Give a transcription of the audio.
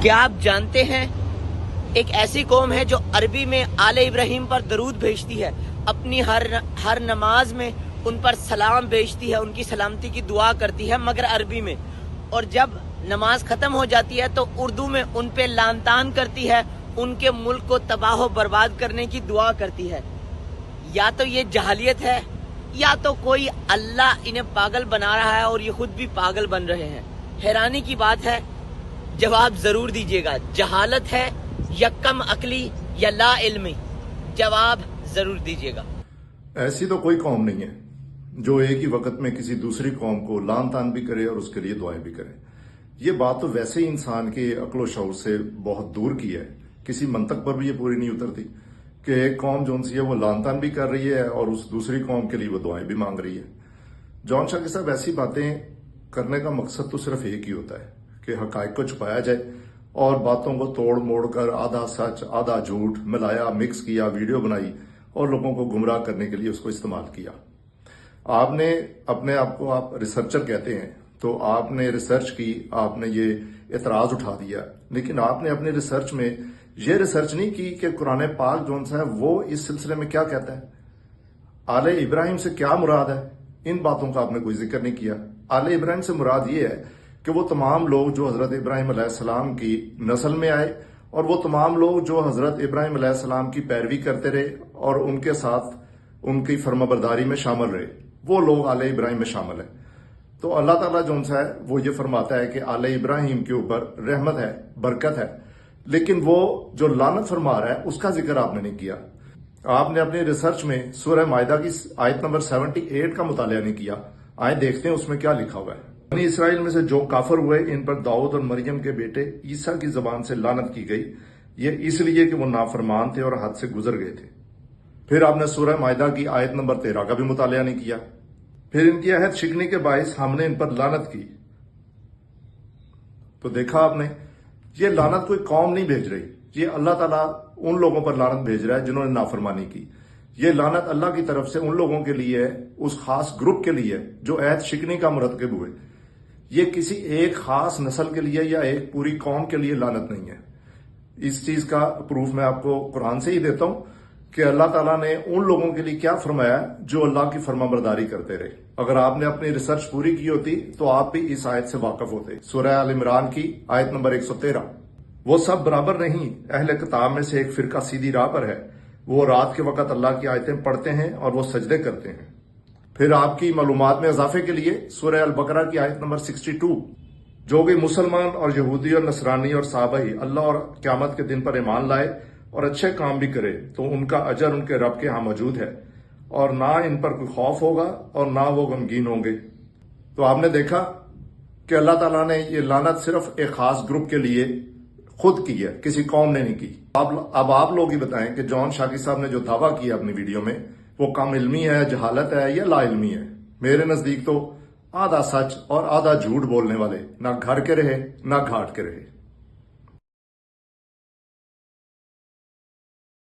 کیا آپ جانتے ہیں ایک ایسی قوم ہے جو عربی میں آل ابراہیم پر درود بھیجتی ہے، اپنی ہر نماز میں ان پر سلام بھیجتی ہے، ان کی سلامتی کی دعا کرتی ہے مگر عربی میں، اور جب نماز ختم ہو جاتی ہے تو اردو میں ان پہ لعن طعن کرتی ہے، ان کے ملک کو تباہ و برباد کرنے کی دعا کرتی ہے۔ یا تو یہ جہالیت ہے یا تو کوئی اللہ انہیں پاگل بنا رہا ہے اور یہ خود بھی پاگل بن رہے ہیں۔ حیرانی کی بات ہے، جواب ضرور دیجیے گا، جہالت ہے یا کم عقلی یا لا علمی؟ جواب ضرور دیجیے گا۔ ایسی تو کوئی قوم نہیں ہے جو ایک ہی وقت میں کسی دوسری قوم کو لعن طعن بھی کرے اور اس کے لیے دعائیں بھی کرے۔ یہ بات تو ویسے ہی انسان کے عقل و شعور سے بہت دور کی ہے، کسی منطق پر بھی یہ پوری نہیں اترتی کہ ایک قوم جو سی ہے وہ لعن طعن بھی کر رہی ہے اور اس دوسری قوم کے لیے وہ دعائیں بھی مانگ رہی ہے۔ جان شاکی صاحب، ایسی باتیں کرنے کا مقصد تو صرف ایک ہی ہوتا ہے کہ حقائق کو چھپایا جائے اور باتوں کو توڑ موڑ کر آدھا سچ آدھا جھوٹ ملایا، مکس کیا، ویڈیو بنائی اور لوگوں کو گمراہ کرنے کے لیے اس کو استعمال کیا۔ آپ نے اپنے آپ کو آپ ریسرچر کہتے ہیں تو آپ نے ریسرچ کی، آپ نے یہ اعتراض اٹھا دیا، لیکن آپ نے اپنی ریسرچ میں یہ ریسرچ نہیں کی کہ قرآن پاک جو ہے وہ اس سلسلے میں کیا کہتا ہے، آل ابراہیم سے کیا مراد ہے۔ ان باتوں کا آپ نے کوئی ذکر نہیں کیا۔ آل ابراہیم سے مراد یہ ہے کہ وہ تمام لوگ جو حضرت ابراہیم علیہ السلام کی نسل میں آئے اور وہ تمام لوگ جو حضرت ابراہیم علیہ السلام کی پیروی کرتے رہے اور ان کے ساتھ ان کی فرما برداری میں شامل رہے، وہ لوگ آل ابراہیم میں شامل ہیں۔ تو اللہ تعالیٰ جو ہے وہ یہ فرماتا ہے کہ آل ابراہیم کے اوپر رحمت ہے، برکت ہے، لیکن وہ جو لعنت فرما رہا ہے اس کا ذکر آپ نے نہیں کیا۔ آپ نے اپنی ریسرچ میں سورہ مائدہ کی آیت نمبر 78 کا مطالعہ نہیں کیا۔ آئیں دیکھتے ہیں اس میں کیا لکھا ہوا ہے۔ بنی اسرائیل میں سے جو کافر ہوئے ان پر داؤد اور مریم کے بیٹے عیسیٰ کی زبان سے لعنت کی گئی، یہ اس لیے کہ وہ نافرمان تھے اور حد سے گزر گئے تھے۔ پھر آپ نے سورہ مائدہ کی آیت نمبر 13 کا بھی مطالعہ نہیں کیا۔ پھر ان کی عہد شکنی کے باعث ہم نے ان پر لعنت کی۔ تو دیکھا آپ نے، یہ لعنت کوئی قوم نہیں بھیج رہی، یہ اللہ تعالیٰ ان لوگوں پر لعنت بھیج رہا ہے جنہوں نے نافرمانی کی۔ یہ لعنت اللہ کی طرف سے ان لوگوں کے لیے ہے، اس خاص گروپ کے لیے جو عہد شکنی کا مرتکب ہوئے۔ یہ کسی ایک خاص نسل کے لیے یا ایک پوری قوم کے لیے لعنت نہیں ہے۔ اس چیز کا پروف میں آپ کو قرآن سے ہی دیتا ہوں کہ اللہ تعالیٰ نے ان لوگوں کے لیے کیا فرمایا جو اللہ کی فرما برداری کرتے رہے۔ اگر آپ نے اپنی ریسرچ پوری کی ہوتی تو آپ بھی اس آیت سے واقف ہوتے۔ سورہ آل عمران کی آیت نمبر 113، وہ سب برابر نہیں، اہل کتاب میں سے ایک فرقہ سیدھی راہ پر ہے، وہ رات کے وقت اللہ کی آیتیں پڑھتے ہیں اور وہ سجدے کرتے ہیں۔ پھر آپ کی معلومات میں اضافے کے لیے سورہ البقرہ کی آیت نمبر 62، جو بھی مسلمان اور یہودی اور نصرانی اور صابئی اللہ اور قیامت کے دن پر ایمان لائے اور اچھے کام بھی کرے تو ان کا اجر ان کے رب کے ہاں موجود ہے، اور نہ ان پر کوئی خوف ہوگا اور نہ وہ غمگین ہوں گے۔ تو آپ نے دیکھا کہ اللہ تعالیٰ نے یہ لعنت صرف ایک خاص گروپ کے لیے خود کی ہے، کسی قوم نے نہیں کی۔ اب آپ لوگ ہی بتائیں کہ جان شاکی صاحب نے جو دعویٰ کیا اپنی ویڈیو میں وہ کم علمی ہے، جہالت ہے یا لا علمی ہے؟ میرے نزدیک تو آدھا سچ اور آدھا جھوٹ بولنے والے نہ گھر کے رہے نہ گھاٹ کے رہے۔